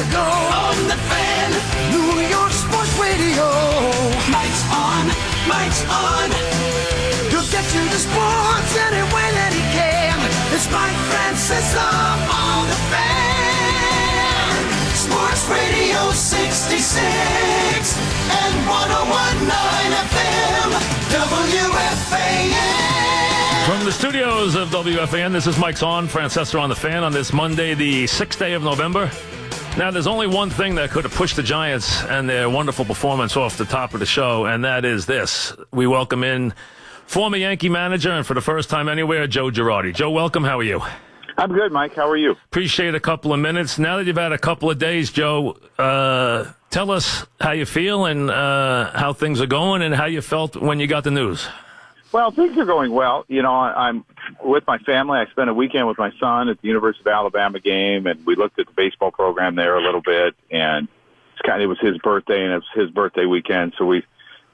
you go. On the Fan, New York Sports Radio. Mike's on, Mike's on. He'll get you the sports any way that he can. It's Mike Francesa on the Fan. Sports Radio 66 and 101.9 FM, WFAN. From the studios of WFAN, this is Mike's on, Francesa on the Fan, on this Monday, the 6th day of November. Now, there's only one thing that could have pushed the Giants and their wonderful performance off the top of the show, and that is this. We welcome in former Yankee manager, and for the first time anywhere, Joe Girardi. Joe, welcome. How are you? I'm good, Mike. How are you? Appreciate a couple of minutes. Now that you've had a couple of days, Joe, tell us how you feel and how things are going and how you felt when you got the news. Well, things are going well. You know, I'm with my family. I spent a weekend with my son at the University of Alabama game, and we looked at the baseball program there a little bit. And it was his birthday, and it was his birthday weekend, so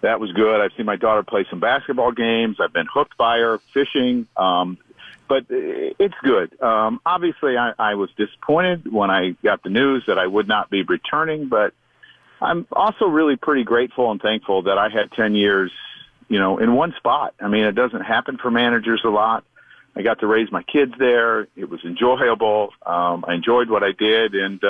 that was good. I've seen my daughter play some basketball games. I've been hooked by her fishing, but it's good. Obviously, I was disappointed when I got the news that I would not be returning, but I'm also really pretty grateful and thankful that I had 10 years in one spot. I mean, it doesn't happen for managers a lot. I got to raise my kids there. It was enjoyable. I enjoyed what I did, and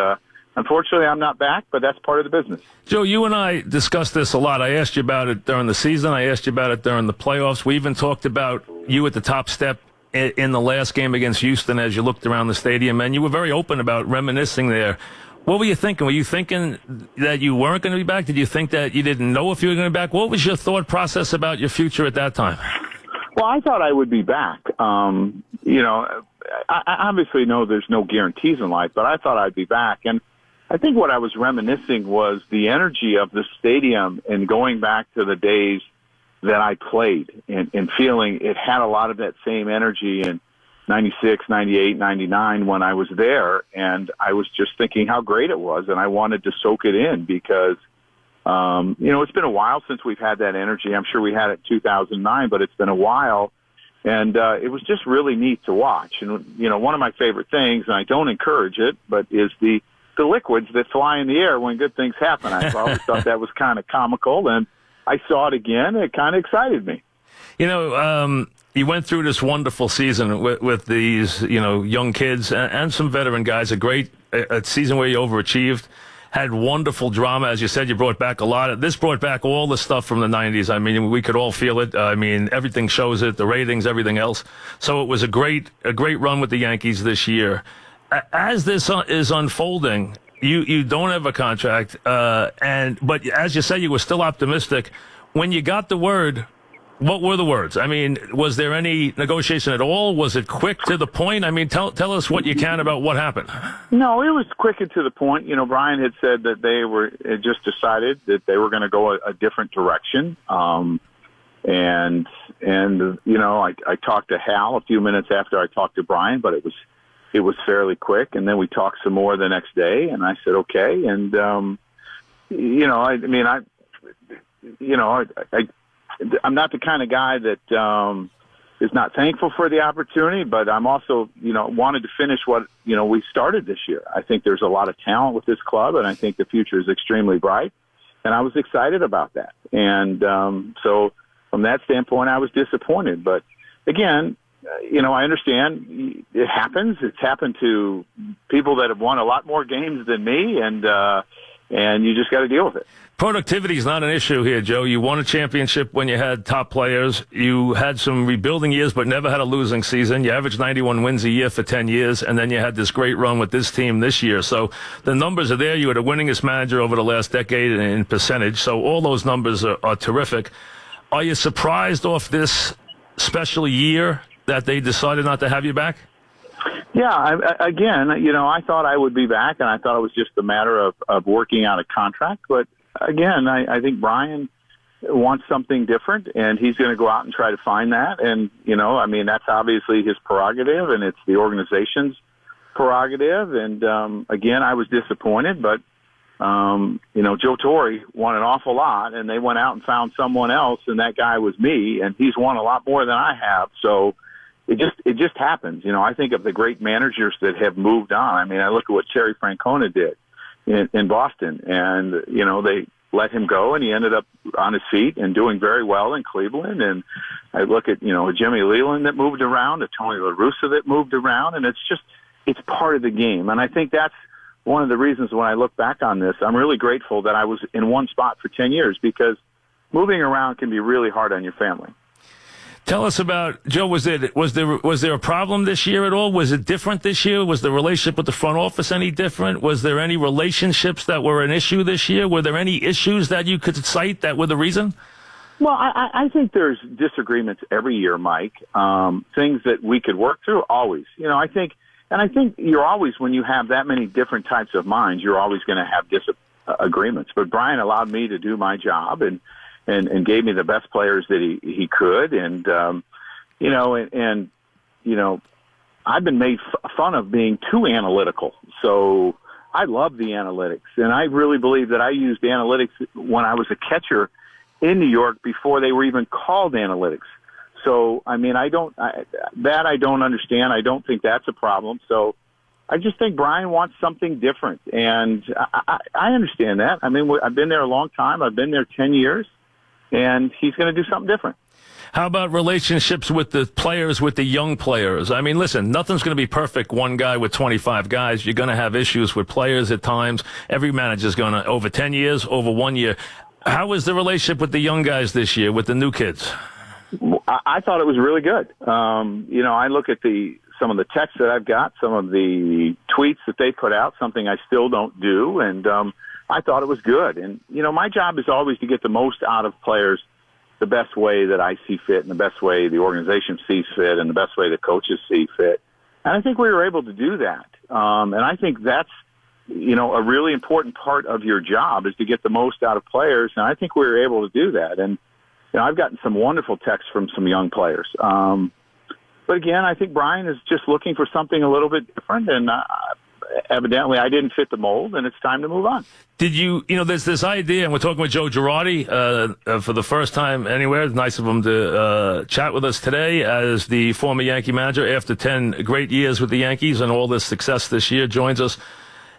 unfortunately, I'm not back, but that's part of the business. Joe, you and I discussed this a lot. I asked you about it during the season. I asked you about it during the playoffs. We even talked about you at the top step in the last game against Houston as you looked around the stadium, and you were very open about reminiscing there. What were you thinking? Were you thinking that you weren't going to be back? Did you think that you didn't know if you were going to be back? What was your thought process about your future at that time? Well, I thought I would be back. I obviously know there's no guarantees in life, but I thought I'd be back. And I think what I was reminiscing was the energy of the stadium and going back to the days that I played and feeling it had a lot of that same energy in 96, 98, 99 when I was there. And I was just thinking how great it was, and I wanted to soak it in because, it's been a while since we've had that energy. I'm sure we had it in 2009, but it's been a while. And it was just really neat to watch. And, one of my favorite things, and I don't encourage it, but is the liquids that fly in the air when good things happen. I always thought that was kind of comical, and I saw it again. It kind of excited me. You went through this wonderful season with these, young kids and some veteran guys, a season where you overachieved, had wonderful drama. As you said, you brought back a lot. This brought back all the stuff from the 90s. I mean, we could all feel it. I mean, everything shows it, the ratings, everything else. So it was a great run with the Yankees this year. As this is unfolding, you don't have a contract, but as you said, you were still optimistic. When you got the word, what were the words? I mean, was there any negotiation at all? Was it quick to the point? I mean, tell us what you can about what happened. No, it was quick and to the point. Brian had said that they had just decided that they were going to go a different direction. I talked to Hal a few minutes after I talked to Brian, but it was fairly quick. And then we talked some more the next day, and I said, okay. And, I'm not the kind of guy that is not thankful for the opportunity, but I'm also, wanted to finish what, we started this year. I think there's a lot of talent with this club, and I think the future is extremely bright, and I was excited about that. And so from that standpoint, I was disappointed. But again, I understand it happens. It's happened to people that have won a lot more games than me, and you just got to deal with it. Productivity is not an issue here, Joe. You won a championship when you had top players. You had some rebuilding years, but never had a losing season. You averaged 91 wins a year for 10 years, and then you had this great run with this team this year. So the numbers are there. You were the winningest manager over the last decade in percentage. So all those numbers are terrific. Are you surprised off this special year that they decided not to have you back? Yeah, I thought I would be back, and I thought it was just a matter of working out a contract. But again, I think Brian wants something different, and he's going to go out and try to find that. And, that's obviously his prerogative, and it's the organization's prerogative. And, again, I was disappointed, but, Joe Torre won an awful lot, and they went out and found someone else, and that guy was me, and he's won a lot more than I have. So it just happens. I think of the great managers that have moved on. I mean, I look at what Terry Francona did. in Boston. And, they let him go, and he ended up on his feet and doing very well in Cleveland. And I look at, a Jimmy Leland that moved around, a Tony La Russa that moved around, and it's part of the game. And I think that's one of the reasons when I look back on this, I'm really grateful that I was in one spot for 10 years, because moving around can be really hard on your family. Tell us about, Joe, was there a problem this year at all? Was it different this year? Was the relationship with the front office any different? Was there any relationships that were an issue this year? Were there any issues that you could cite that were the reason? Well, I think there's disagreements every year, Mike. Things that we could work through, always. I think you're always, when you have that many different types of minds, you're always going to have disagreements. But Brian allowed me to do my job and gave me the best players that he could. And, I've been made fun of being too analytical. So I love the analytics. And I really believe that I used analytics when I was a catcher in New York before they were even called analytics. So, I don't understand. I don't think that's a problem. So I just think Brian wants something different. And I understand that. I've been there a long time. I've been there 10 years. And he's going to do something different. How about relationships with the players, with the young players? Listen, nothing's going to be perfect. One guy with 25 guys. You're going to have issues with players at times. Every manager's going to, over 10 years, over 1 year. How was the relationship with the young guys this year, with the new kids? I thought it was really good. I look at some of the texts that I've got, some of the tweets that they put out, something I still don't do. And, I thought it was good. And, my job is always to get the most out of players the best way that I see fit and the best way the organization sees fit and the best way the coaches see fit. And I think we were able to do that. And I think that's, a really important part of your job is to get the most out of players. And I think we were able to do that. And, I've gotten some wonderful texts from some young players. But again, I think Brian is just looking for something a little bit different. And, evidently I didn't fit the mold, and it's time to move on. Did you, there's this idea, and we're talking with Joe Girardi for the first time anywhere. It's nice of him to chat with us today as the former Yankee manager after 10 great years with the Yankees and all this success this year joins us.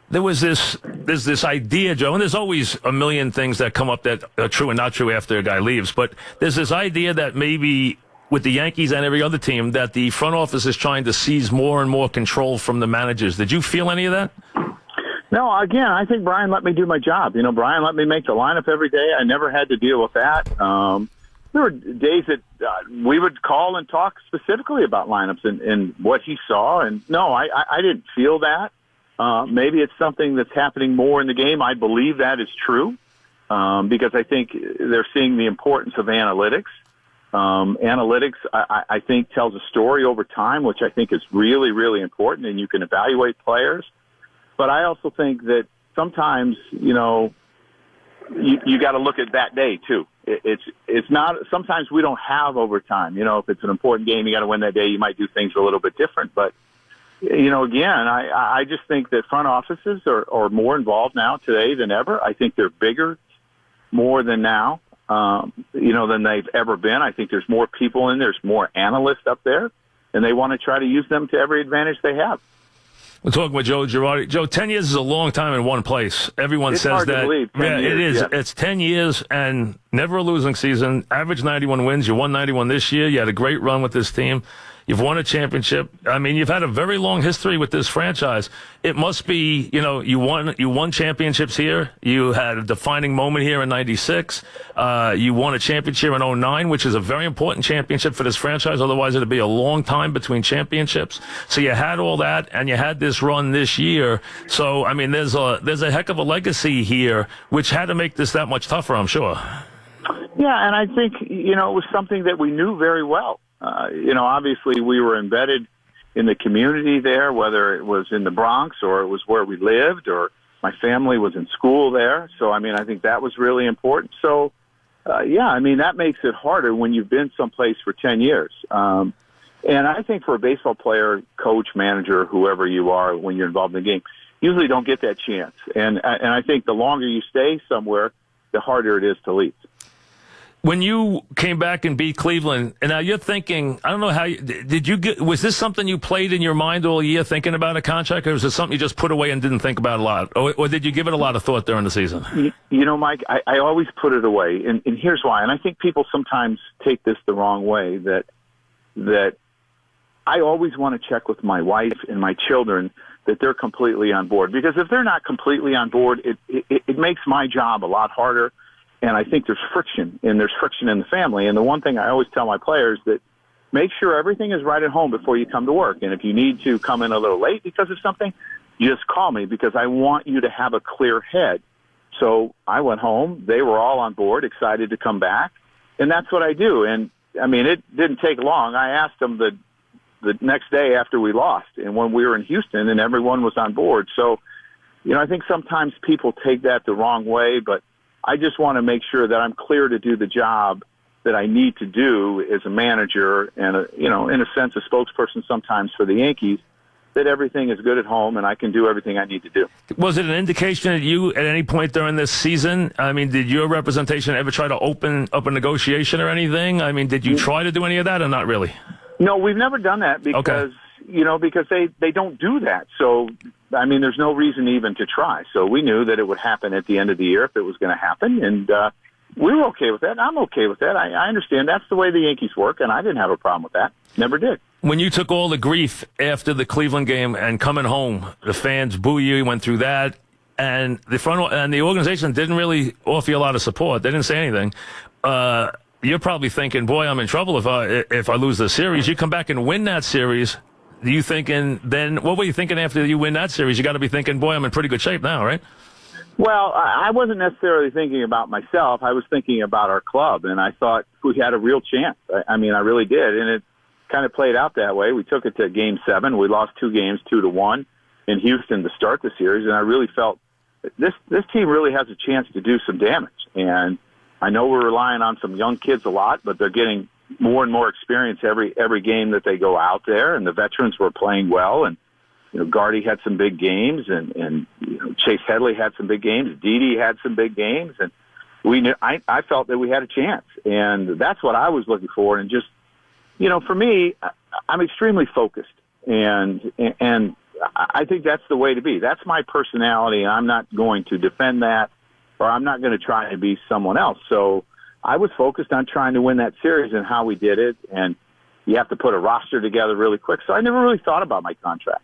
There's this idea, Joe, and there's always a million things that come up that are true and not true after a guy leaves, but there's this idea that maybe with the Yankees and every other team, that the front office is trying to seize more and more control from the managers. Did you feel any of that? No, again, I think Brian let me do my job. Brian let me make the lineup every day. I never had to deal with that. There were days that we would call and talk specifically about lineups and what he saw. And no, I didn't feel that. Maybe it's something that's happening more in the game. I believe that is true because I think they're seeing the importance of analytics. Analytics, I think, tells a story over time, which I think is really, really important, and you can evaluate players. But I also think that sometimes, you got to look at that day too. It's not. Sometimes we don't have overtime. If it's an important game, you got to win that day. You might do things a little bit different. But again, I just think that front offices are more involved now today than ever. I think they're bigger, more than now. Than they've ever been. I think there's more people in there. There's more analysts up there, and they want to try to use them to every advantage they have. We're talking with Joe Girardi. Joe, 10 years is a long time in one place. Everyone it's says hard that. To believe, 10 years, it is. Yeah. It's 10 years and never a losing season. Average 91 wins. You won 91 this year. You had a great run with this team. You've won a championship. You've had a very long history with this franchise. It must be, you won championships here. You had a defining moment here in 96. You won a championship in 09, which is a very important championship for this franchise. Otherwise, it'd be a long time between championships. So you had all that, and you had this run this year. So, there's a heck of a legacy here, which had to make this that much tougher, I'm sure. Yeah, and I think, it was something that we knew very well. Obviously we were embedded in the community there, whether it was in the Bronx or it was where we lived or my family was in school there. So, I think that was really important. So, that makes it harder when you've been someplace for 10 years. And I think for a baseball player, coach, manager, whoever you are, when you're involved in the game, usually don't get that chance. And I think the longer you stay somewhere, the harder it is to leave. When you came back and beat Cleveland, and now you're thinking, I don't know how was this something you played in your mind all year thinking about a contract, or was it something you just put away and didn't think about a lot? Or did you give it a lot of thought during the season? You know, Mike, I always put it away, and here's why. And I think people sometimes take this the wrong way, that I always want to check with my wife and my children that they're completely on board. Because if they're not completely on board, it makes my job a lot harder. And I think there's friction in the family. And the one thing I always tell my players that make sure everything is right at home before you come to work. And if you need to come in a little late because of something, just call me, because I want you to have a clear head. So I went home. They were all on board, excited to come back. And that's what I do. And, I mean, it didn't take long. I asked them the next day after we lost, and when we were in Houston, and everyone was on board. So, you know, I think sometimes people take that the wrong way, but I just want to make sure that I'm clear to do the job that I need to do as a manager and, in a sense, a spokesperson sometimes for the Yankees, that everything is good at home and I can do everything I need to do. Was it an indication that you, at any point during this season, I mean, did your representation ever try to open up a negotiation or anything? I mean, did you try to do any of that or not really? No, we've never done that because, because they don't do that. So, I mean, there's no reason even to try. So we knew that it would happen at the end of the year if it was going to happen. And we were okay with that. I'm okay with that. I understand that's the way the Yankees work, and I didn't have a problem with that. Never did. When you took all the grief after the Cleveland game and coming home, the fans boo you, went through that, and the organization didn't really offer you a lot of support. They didn't say anything. You're probably thinking, boy, I'm in trouble if I lose the series. You come back and win that series. What were you thinking after you win that series? You got to be thinking, boy, I'm in pretty good shape now, right? Well, I wasn't necessarily thinking about myself. I was thinking about our club, and I thought we had a real chance. I mean, I really did, and it kind of played out that way. We took it to Game 7. We lost 2 games, 2-1 in Houston to start the series, and I really felt this team really has a chance to do some damage. And I know we're relying on some young kids a lot, but they're getting more and more experience every game that they go out there, and the veterans were playing well. And Girardi had some big games, and Chase Headley had some big games. Didi had some big games, and we knew. I felt that we had a chance, and that's what I was looking for. And just for me, I'm extremely focused, and I think that's the way to be. That's my personality, and I'm not going to defend that, or I'm not going to try to be someone else. So I was focused on trying to win that series and how we did it, and you have to put a roster together really quick. So I never really thought about my contract.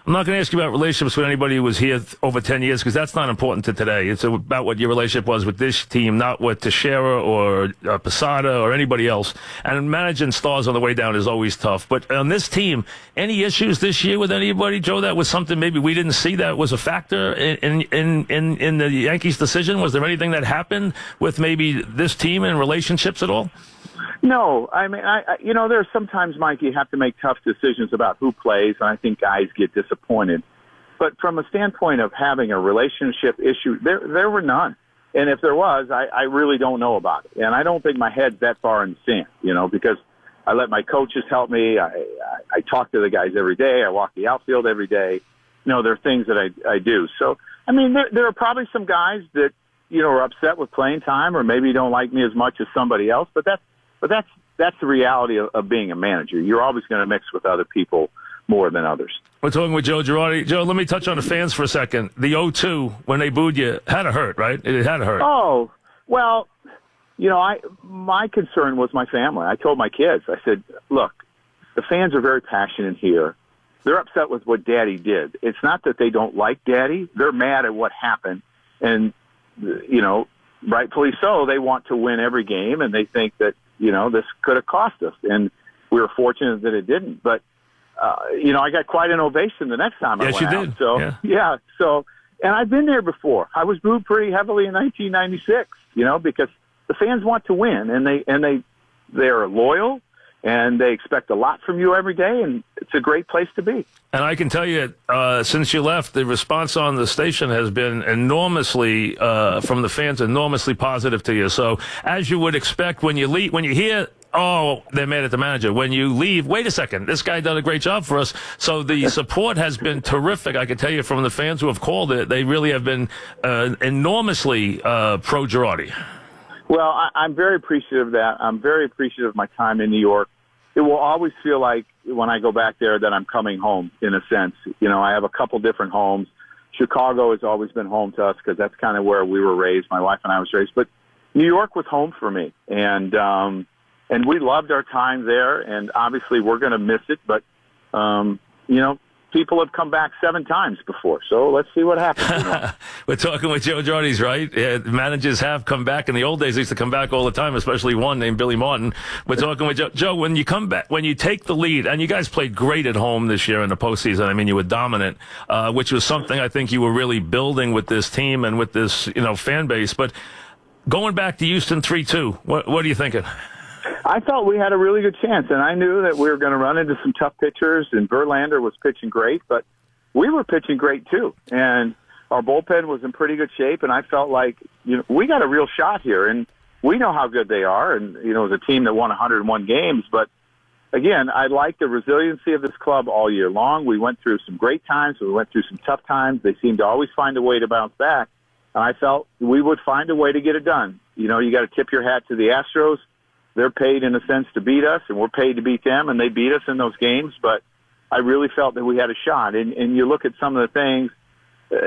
I'm not going to ask you about relationships with anybody who was here over 10 years, because that's not important to today. It's about what your relationship was with this team, not with Teixeira or Posada or anybody else. And managing stars on the way down is always tough. But on this team, any issues this year with anybody, Joe, that was something maybe we didn't see that was a factor in the Yankees' decision? Was there anything that happened with maybe this team and relationships at all? No, I mean, there are sometimes, Mike, you have to make tough decisions about who plays, and I think guys get disappointed. But from a standpoint of having a relationship issue, there were none. And if there was, I really don't know about it. And I don't think my head's that far in the sand, because I let my coaches help me. I talk to the guys every day. I walk the outfield every day. There are things that I do. So, I mean, there are probably some guys that, are upset with playing time or maybe don't like me as much as somebody else, but that's the reality of being a manager. You're always going to mix with other people more than others. We're talking with Joe Girardi. Joe, let me touch on the fans for a second. The 0-2, when they booed you, had to hurt, right? It had to hurt. Oh, well, my concern was my family. I told my kids, I said, look, the fans are very passionate here. They're upset with what Daddy did. It's not that they don't like Daddy. They're mad at what happened. And, rightfully so, they want to win every game, and they think that, this could have cost us. And we were fortunate that it didn't. But, I got quite an ovation the next time I went out. Yes, you did. So, yeah. So, and I've been there before. I was booed pretty heavily in 1996, because the fans want to win, and they're loyal, and they expect a lot from you every day, and it's a great place to be. And I can tell you, since you left, the response on the station has been enormously, from the fans, enormously positive to you. So, as you would expect, when you hear, oh, they're mad at the manager. When you leave, wait a second, this guy done a great job for us. So the support has been terrific. I can tell you from the fans who have called it, they really have been enormously pro-Girardi. Well, I'm very appreciative of that. I'm very appreciative of my time in New York. It will always feel like when I go back there that I'm coming home, in a sense. You know, I have a couple different homes. Chicago has always been home to us because that's kind of where we were raised. My wife and I was raised. But New York was home for me. And we loved our time there. And obviously we're going to miss it. But, you know, people have come back 7 times before, so let's see what happens. We're talking with Joe Girardi, right? Yeah, managers have come back. In the old days, they used to come back all the time, especially one named Billy Martin. We're talking with Joe. Joe, when you come back, when you take the lead, and you guys played great at home this year in the postseason. I mean, you were dominant, which was something I think you were really building with this team and with this, fan base. But going back to Houston 3-2, what are you thinking? I thought we had a really good chance, and I knew that we were going to run into some tough pitchers, and Verlander was pitching great, but we were pitching great too. And our bullpen was in pretty good shape, and I felt like, we got a real shot here, and we know how good they are, and, it was a team that won 101 games. But, again, I like the resiliency of this club all year long. We went through some great times. We went through some tough times. They seemed to always find a way to bounce back, and I felt we would find a way to get it done. You got to tip your hat to the Astros. They're paid, in a sense, to beat us, and we're paid to beat them, and they beat us in those games. But I really felt that we had a shot. And you look at some of the things,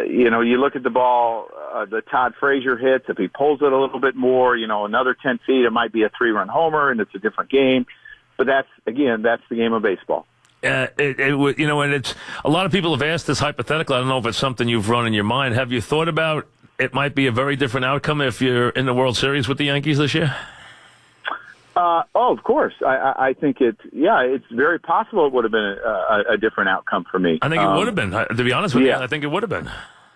you look at the ball, the Todd Frazier hits. If he pulls it a little bit more, another 10 feet, it might be a 3-run homer, and it's a different game. But that's the game of baseball. And it's a lot of people have asked this hypothetical. I don't know if it's something you've run in your mind. Have you thought about it might be a very different outcome if you're in the World Series with the Yankees this year? Of course. I think it's very possible it would have been a different outcome for me. I think it would have been, to be honest with you. I think it would have been.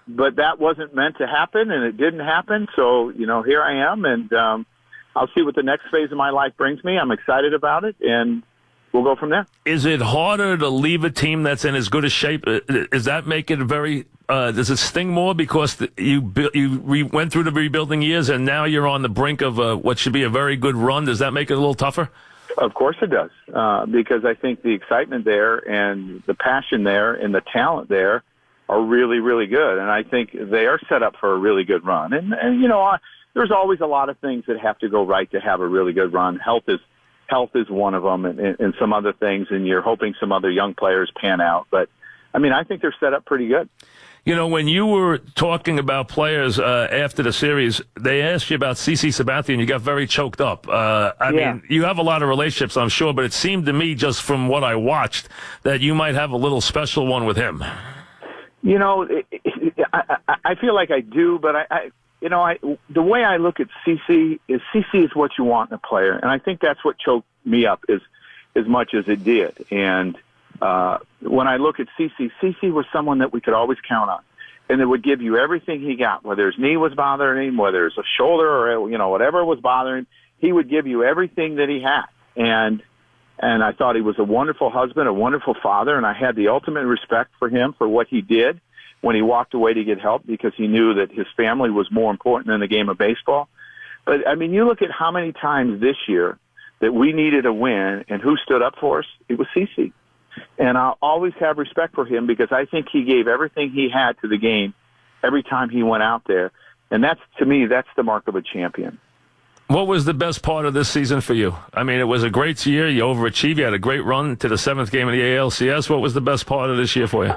But that wasn't meant to happen, and it didn't happen. So, here I am, and I'll see what the next phase of my life brings me. I'm excited about it, and we'll go from there. Is it harder to leave a team that's in as good a shape? Does that make it does it sting more because you went through the rebuilding years and now you're on the brink of what should be a very good run? Does that make it a little tougher? Of course it does, because I think the excitement there and the passion there and the talent there are really, really good. And I think they are set up for a really good run. And there's always a lot of things that have to go right to have a really good run. Health is one of them, and some other things, and you're hoping some other young players pan out. But, I think they're set up pretty good. When you were talking about players after the series, they asked you about CC Sabathia, and you got very choked up. I mean, you have a lot of relationships, I'm sure, but it seemed to me, just from what I watched, that you might have a little special one with him. I feel like I do, but the way I look at CC is what you want in a player, and I think that's what choked me up as much as it did. And when I look at CC was someone that we could always count on, and that would give you everything he got, whether his knee was bothering him, whether it's a shoulder or whatever was bothering him, he would give you everything that he had. And I thought he was a wonderful husband, a wonderful father, and I had the ultimate respect for him for what he did when he walked away to get help, because he knew that his family was more important than the game of baseball. But, you look at how many times this year that we needed a win, and who stood up for us? It was CC. And I'll always have respect for him, because I think he gave everything he had to the game every time he went out there. And to me, that's the mark of a champion. What was the best part of this season for you? It was a great year. You overachieved. You had a great run to the 7th game of the ALCS. What was the best part of this year for you?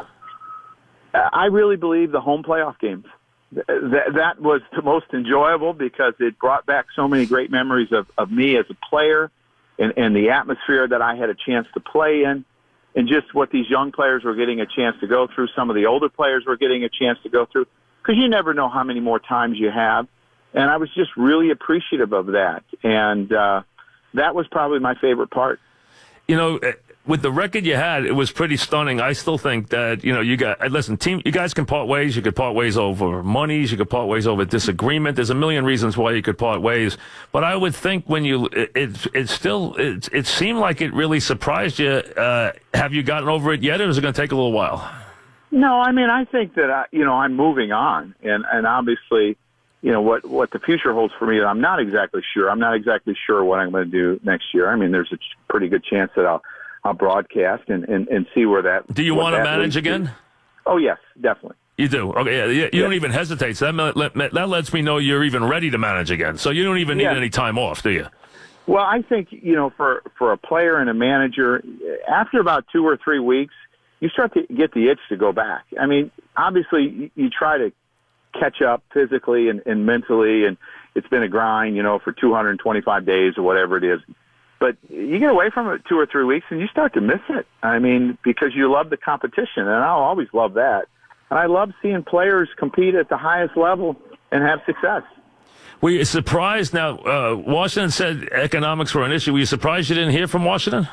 I really believe the home playoff games. That was the most enjoyable, because it brought back so many great memories of me as a player and the atmosphere that I had a chance to play in, and just what these young players were getting a chance to go through. Some of the older players were getting a chance to go through, because you never know how many more times you have. And I was just really appreciative of that. And that was probably my favorite part. With the record you had, it was pretty stunning. I still think that, team, you guys can part ways. You could part ways over monies. You could part ways over disagreement. There's a million reasons why you could part ways. But I would think it seemed like it really surprised you. Have you gotten over it yet, or is it going to take a little while? No, I think that, I'm moving on. And obviously, what the future holds for me, I'm not exactly sure. I'm not exactly sure what I'm going to do next year. There's a pretty good chance that I'll broadcast and see where that. Do you want to manage again? Oh yes, definitely. You do. Okay, yeah, you don't even hesitate. So that lets me know you're even ready to manage again. So you don't even need any time off, do you? Well, I think, for a player and a manager, after about 2 or 3 weeks, you start to get the itch to go back. I mean, obviously, you try to catch up physically and mentally, and it's been a grind, for 225 days or whatever it is. But you get away from it 2 or 3 weeks, and you start to miss it. I mean, because you love the competition, and I'll always love that. And I love seeing players compete at the highest level and have success. Were you surprised? Now, Washington said economics were an issue. Were you surprised you didn't hear from Washington?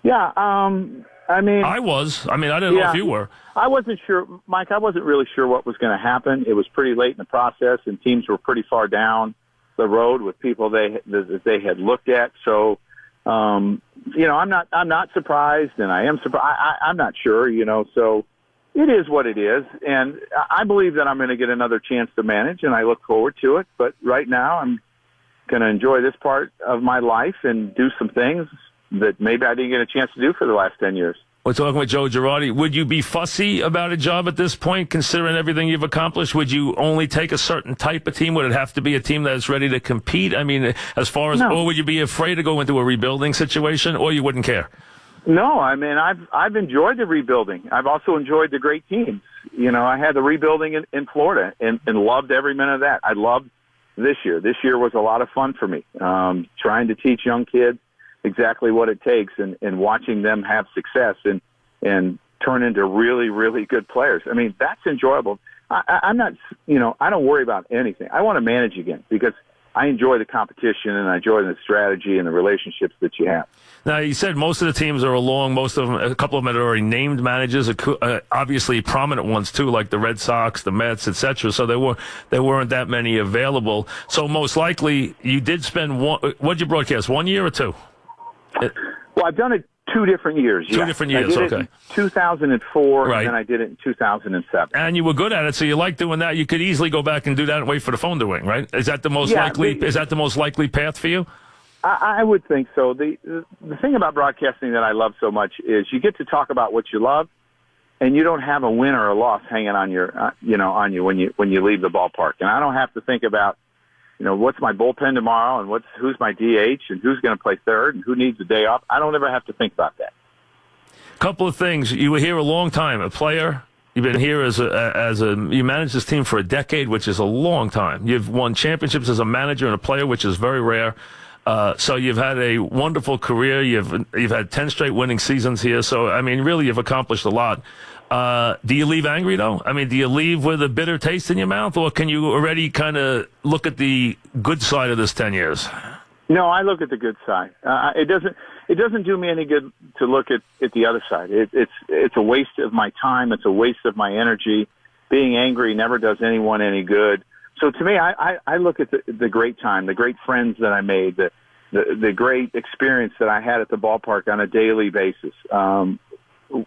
Yeah, I was. I didn't know if you were. I wasn't sure, Mike. I wasn't really sure what was going to happen. It was pretty late in the process, and teams were pretty far down the road with people they had looked at. So, I'm not surprised, and I am surprised. I'm not sure, So it is what it is, and I believe that I'm going to get another chance to manage, and I look forward to it. But right now, I'm going to enjoy this part of my life and do some things that maybe I didn't get a chance to do for the last 10 years. We're talking with Joe Girardi. Would you be fussy about a job at this point, considering everything you've accomplished? Would you only take a certain type of team? Would it have to be a team that's ready to compete? No. Or would you be afraid to go into a rebuilding situation, or you wouldn't care? No, I've enjoyed the rebuilding. I've also enjoyed the great teams. I had the rebuilding in Florida and loved every minute of that. I loved this year. This year was a lot of fun for me, trying to teach young kids exactly what it takes and watching them have success and turn into really, really good players. That's enjoyable. I'm not, I don't worry about anything. I want to manage again because I enjoy the competition and I enjoy the strategy and the relationships that you have. Now, you said most of the teams are along. Most of them, a couple of them had already named managers, obviously prominent ones too, like the Red Sox, the Mets, etc. So there weren't that many available. So most likely, you did spend what'd you broadcast? 1 year or 2? Well, I've done it 2 different years. Two different years, I did it in 2004, right. And then I did it in 2007. And you were good at it, so you like doing that. You could easily go back and do that and wait for the phone to ring, right? Is that the most likely? Is that the most likely path for you? I would think so. The thing about broadcasting that I love so much is you get to talk about what you love, and you don't have a win or a loss hanging on on you when you leave the ballpark. And I don't have to think about what's my bullpen tomorrow and who's my DH and who's going to play third and who needs a day off. I don't ever have to think about that. Couple of things. You were here a long time, a player. You've been here you managed this team for a decade, which is a long time. You've won championships as a manager and a player, which is very rare. So you've had a wonderful career. You've had 10 straight winning seasons here. So, really you've accomplished a lot. Do you leave angry, though? Do you leave with a bitter taste in your mouth, or can you already kind of look at the good side of this 10 years? No, I look at the good side. It doesn't do me any good to look at the other side. It's a waste of my time. It's a waste of my energy. Being angry never does anyone any good. So to me, I look at the great time, the great friends that I made, the great experience that I had at the ballpark on a daily basis.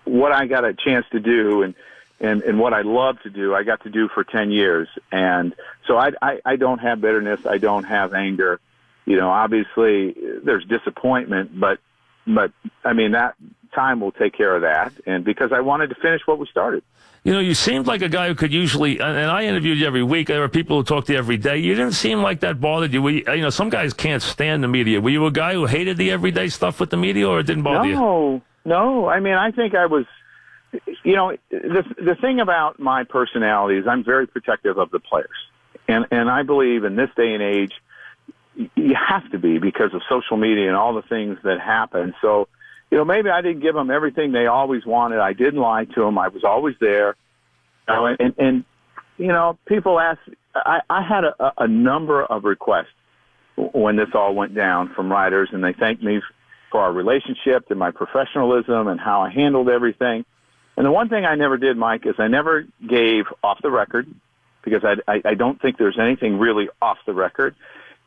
What I got a chance to do and what I love to do, I got to do for 10 years. And so I don't have bitterness. I don't have anger. Obviously there's disappointment, but that time will take care of that. And because I wanted to finish what we started. You seemed like a guy who could usually, and I interviewed you every week. There are people who talk to you every day. You didn't seem like that bothered you. Some guys can't stand the media. Were you a guy who hated the everyday stuff with the media, or it didn't bother you? No. I think I was, the thing about my personality is I'm very protective of the players. And I believe in this day and age, you have to be because of social media and all the things that happen. So, maybe I didn't give them everything they always wanted. I didn't lie to them. I was always there. And people ask, I had a number of requests when this all went down from writers, and they thanked me for our relationship and my professionalism and how I handled everything. And the one thing I never did, Mike, is I never gave off the record because I don't think there's anything really off the record.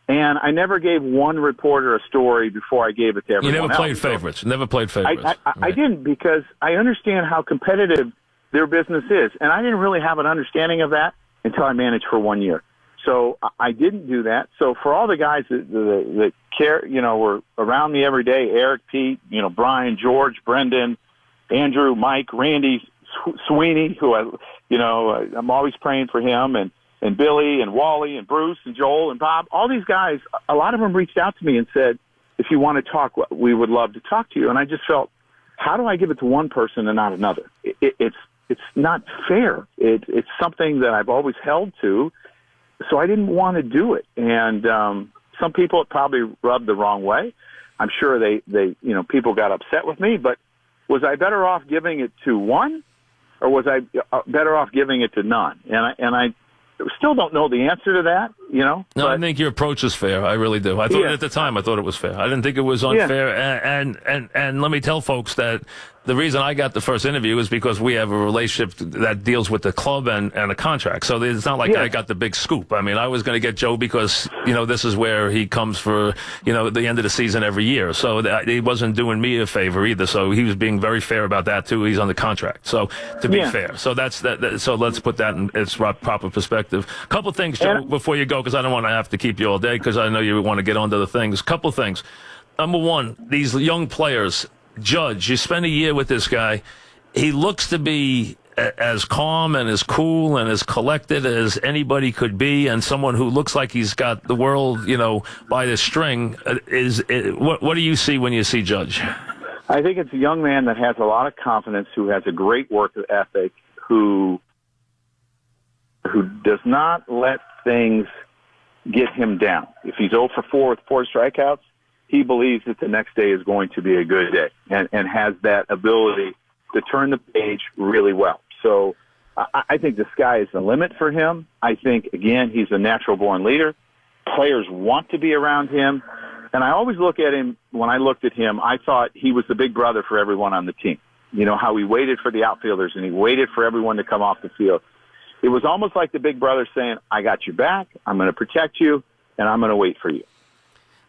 And I never gave one reporter a story before I gave it to everyone else. You never played favorites. Never played favorites. I didn't because I understand how competitive their business is. And I didn't really have an understanding of that until I managed for 1 year. So I didn't do that. So for all the guys that care, were around me every day, Eric, Pete, Brian, George, Brendan, Andrew, Mike, Randy, Sweeney, who I'm always praying for him, and Billy and Wally and Bruce and Joel and Bob, all these guys, a lot of them reached out to me and said, if you want to talk, we would love to talk to you. And I just felt, how do I give it to one person and not another? It's not fair. It's something that I've always held to, so I didn't want to do it. And some people it probably rubbed the wrong way. I'm sure they people got upset with me, but was I better off giving it to one, or was I better off giving it to none? And I still don't know the answer to that, No, but I think your approach is fair. I really do. I thought at the time, I thought it was fair. I didn't think it was unfair. Yeah. And let me tell folks that the reason I got the first interview is because we have a relationship that deals with the club and a contract. So it's not like I got the big scoop. I mean, I was going to get Joe because, this is where he comes for, the end of the season every year. So he wasn't doing me a favor either. So he was being very fair about that too. He's on the contract. So to be fair. So that's that. So let's put that in its proper perspective. Couple of things, Joe, before you go, because I don't want to have to keep you all day, because I know you want to get on to the things. Couple of things. Number one, these young players, Judge, you spend a year with this guy. He looks to be as calm and as cool and as collected as anybody could be, and someone who looks like he's got the world, by the string. What do you see when you see Judge? I think it's a young man that has a lot of confidence, who has a great work ethic, who does not let things get him down. If he's 0 for 4 with 4 strikeouts, he believes that the next day is going to be a good day, and has that ability to turn the page really well. So I think the sky is the limit for him. I think, again, he's a natural-born leader. Players want to be around him. And I always look at him, when I looked at him, I thought he was the big brother for everyone on the team. How he waited for the outfielders and he waited for everyone to come off the field. It was almost like the big brother saying, I got your back, I'm going to protect you, and I'm going to wait for you.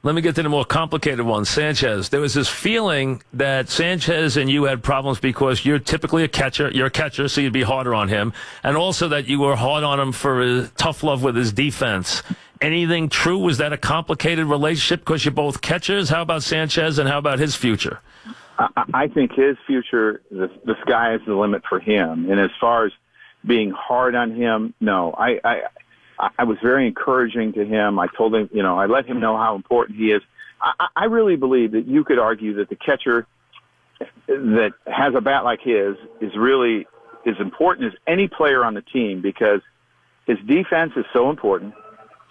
Let me get to the more complicated one. Sanchez. There was this feeling that Sanchez and you had problems because you're typically a catcher. You're a catcher, so you'd be harder on him. And also that you were hard on him for his tough love with his defense. Anything true? Was that a complicated relationship because you're both catchers? How about Sanchez, and how about his future? I think his future, the sky is the limit for him. And as far as being hard on him, no. I was very encouraging to him. I told him, I let him know how important he is. I really believe that you could argue that the catcher that has a bat like his is really as important as any player on the team, because his defense is so important.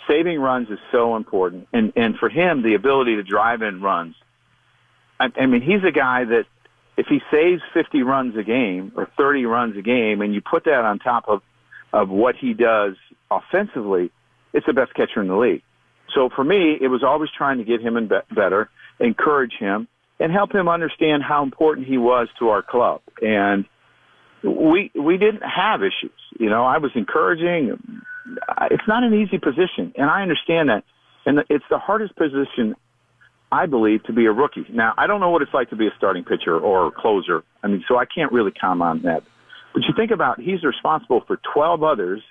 Saving runs is so important. And for him, the ability to drive in runs. I mean, he's a guy that if he saves 50 runs a game or 30 runs a game, and you put that on top of what he does offensively, it's the best catcher in the league. So for me, it was always trying to get him in better, encourage him, and help him understand how important he was to our club. And we didn't have issues. I was encouraging. It's not an easy position, and I understand that. And it's the hardest position, I believe, to be a rookie. Now, I don't know what it's like to be a starting pitcher or a closer. I mean, so I can't really comment on that. But you think about, he's responsible for 12 others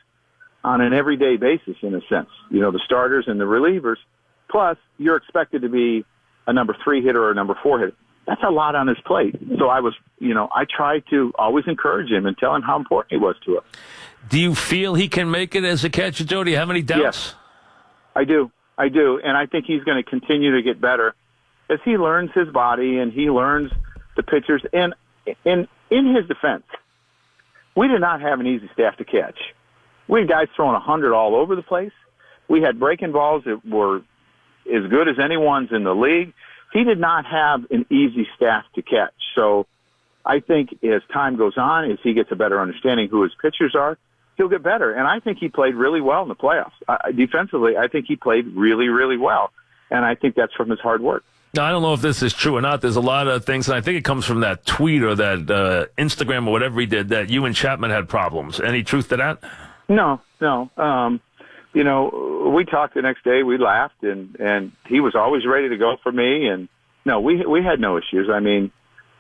on an everyday basis, in a sense. The starters and the relievers. Plus, you're expected to be a number 3 hitter or a number 4 hitter. That's a lot on his plate. So I tried to always encourage him and tell him how important he was to us. Do you feel he can make it as a catcher, Joe? Do you have any doubts? Yes, I do. And I think he's going to continue to get better as he learns his body and he learns the pitchers. And in his defense, we did not have an easy staff to catch. We had guys throwing 100 all over the place. We had breaking balls that were as good as anyone's in the league. He did not have an easy staff to catch. So I think as time goes on, as he gets a better understanding who his pitchers are, he'll get better. And I think he played really well in the playoffs. Defensively, I think he played really, really well. And I think that's from his hard work. Now, I don't know if this is true or not. There's a lot of things, and I think it comes from that tweet or that Instagram or whatever he did, that you and Chapman had problems. Any truth to that? No. We talked the next day. We laughed, and he was always ready to go for me. And no, we had no issues. I mean,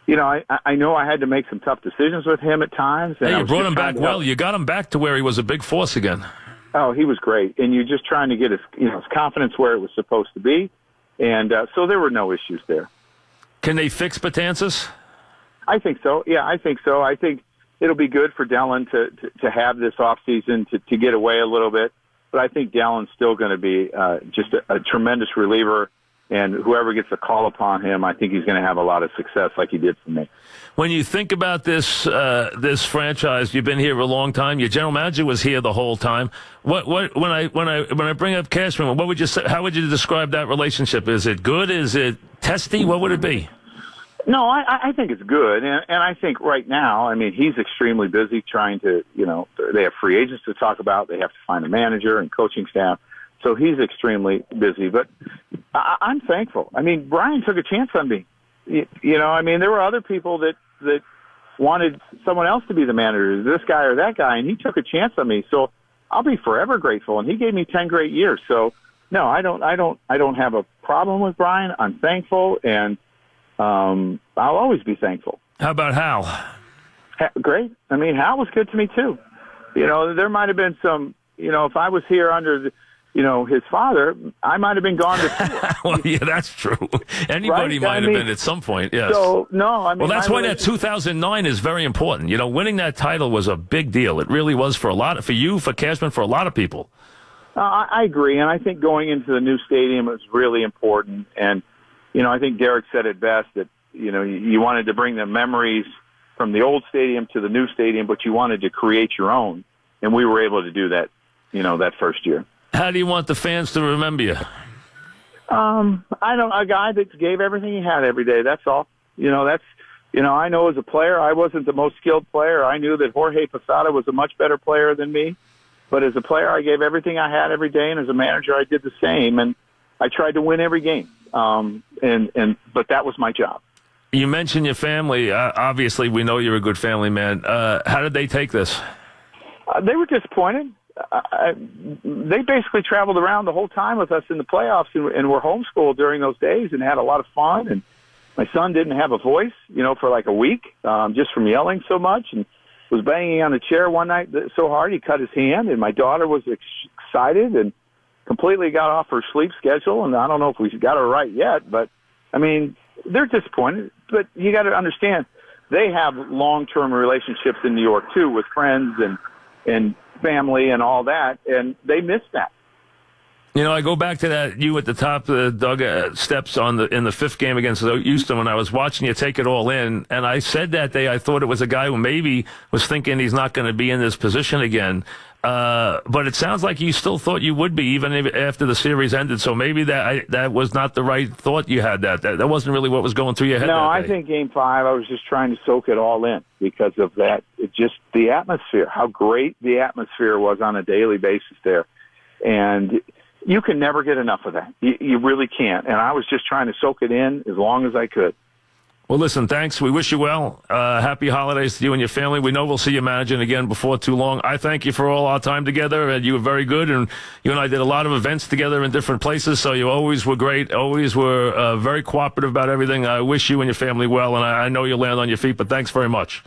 I know I had to make some tough decisions with him at times. And you brought him back well. You got him back to where he was a big force again. Oh, he was great. And you're just trying to get his confidence where it was supposed to be. And so there were no issues there. Can they fix Betances? I think so. Yeah, I think so. I think it'll be good for Dellin to have this offseason to get away a little bit. But I think Dellin's still going to be just a tremendous reliever. And whoever gets a call upon him, I think he's going to have a lot of success like he did for me. When you think about this this franchise, you've been here a long time. Your general manager was here the whole time. When I bring up Cashman, what would you say? How would you describe that relationship? Is it good? Is it testy? What would it be? No, I think it's good, and I think right now, I mean, he's extremely busy trying to, they have free agents to talk about. They have to find a manager and coaching staff. So he's extremely busy, but I'm thankful. I mean, Brian took a chance on me. I mean, there were other people that wanted someone else to be the manager, this guy or that guy, and he took a chance on me. So I'll be forever grateful. And he gave me 10 great years. So no, I don't have a problem with Brian. I'm thankful, and I'll always be thankful. How about Hal? Great. I mean, Hal was good to me too. There might have been some. If I was here under his father, I might have been gone before. Well, yeah, that's true. Anybody right? might have been at some point, yes. So, no, I mean... Well, that's why that 2009 is very important. Winning that title was a big deal. It really was for you, for Cashman, for a lot of people. I agree, and I think going into the new stadium is really important. And, I think Derek said it best that, you wanted to bring the memories from the old stadium to the new stadium, but you wanted to create your own. And we were able to do that, that first year. How do you want the fans to remember you? A guy that gave everything he had every day. That's all. I know as a player, I wasn't the most skilled player. I knew that Jorge Posada was a much better player than me. But as a player, I gave everything I had every day. And as a manager, I did the same. And I tried to win every game. But that was my job. You mentioned your family. Obviously, we know you're a good family man. How did they take this? They were disappointed. They basically traveled around the whole time with us in the playoffs and were homeschooled during those days and had a lot of fun. And my son didn't have a voice, for like a week, just from yelling so much, and was banging on the chair one night so hard he cut his hand. And my daughter was excited and completely got off her sleep schedule. And I don't know if we got her right yet, but I mean, they're disappointed. But you got to understand, they have long-term relationships in New York too, with friends and family and all that, and they miss that. I go back to that you at the top of the dugout steps in the fifth game against Houston when I was watching you take it all in, and I said that day I thought it was a guy who maybe was thinking he's not going to be in this position again. But it sounds like you still thought you would be even after the series ended. So maybe that was not the right thought you had. That wasn't really what was going through your head. No, that day. I think Game 5, I was just trying to soak it all in because of that. Just the atmosphere, how great the atmosphere was on a daily basis there. And you can never get enough of that. You really can't. And I was just trying to soak it in as long as I could. Well, listen, thanks. We wish you well. Happy holidays to you and your family. We know we'll see you managing again before too long. I thank you for all our time together, and you were very good. And you and I did a lot of events together in different places, so you always were great, always were very cooperative about everything. I wish you and your family well, and I know you'll land on your feet, but thanks very much.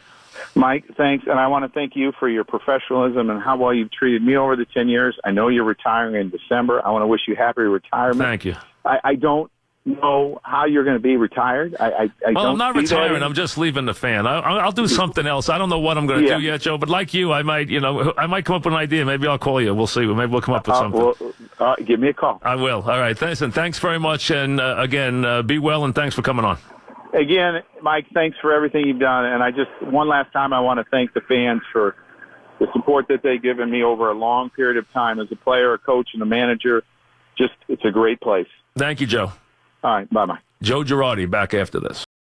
Mike, thanks. And I want to thank you for your professionalism and how well you've treated me over the 10 years. I know you're retiring in December. I want to wish you happy retirement. Thank you. I don't know how you're going to be retired. I'm not retiring. I'm just leaving the fan. I'll do something else. I don't know what I'm going to do yet, Joe. But like you, I might come up with an idea. Maybe I'll call you. We'll see. Maybe we'll come up with something. Give me a call. I will. All right. Thanks very much. And again, be well. And thanks for coming on. Again, Mike, thanks for everything you've done. And one last time, I want to thank the fans for the support that they've given me over a long period of time as a player, a coach, and a manager. It's a great place. Thank you, Joe. All right. Bye-bye. Joe Girardi back after this.